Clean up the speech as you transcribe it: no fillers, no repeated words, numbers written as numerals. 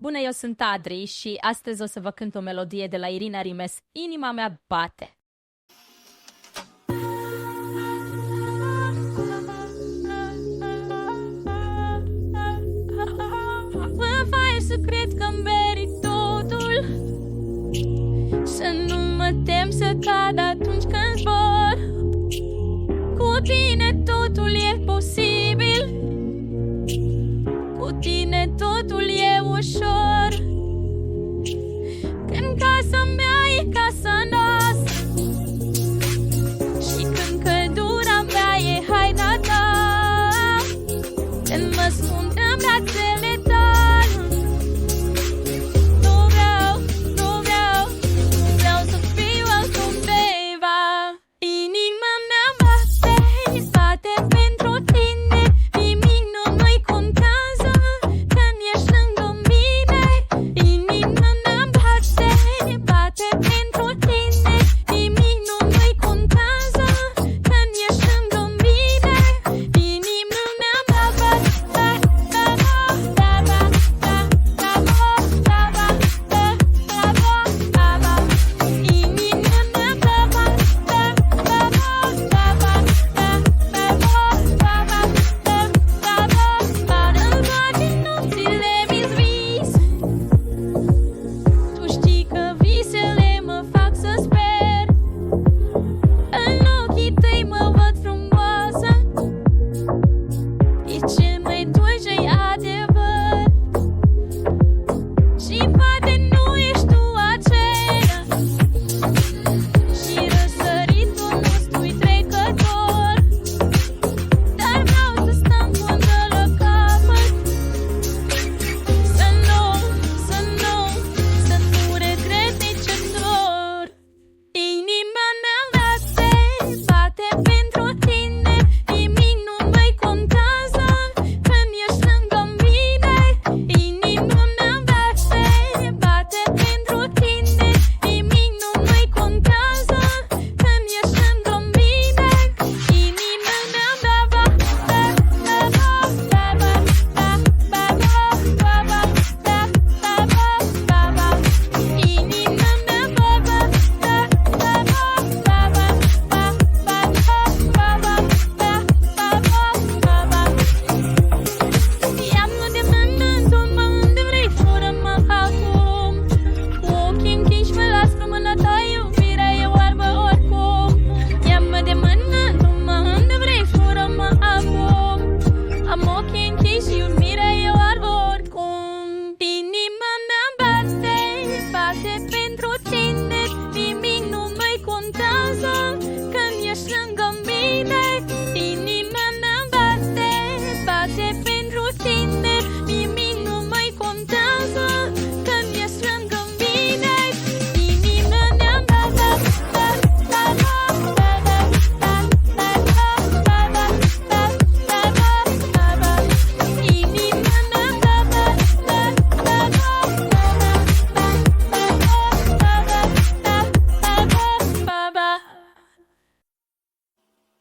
Bună, eu sunt Adri și astăzi o să vă cânt o melodie de la Irina Rimes, Inima mea bate. Mă faci să cred că merit totul, să nu mă tem să cad atunci când zbor. Cu tine totul e posibil, cu tine totul e ușor. Când casa mea e casa noastră și când căldura mea e haina ta, când mă ascund în brațele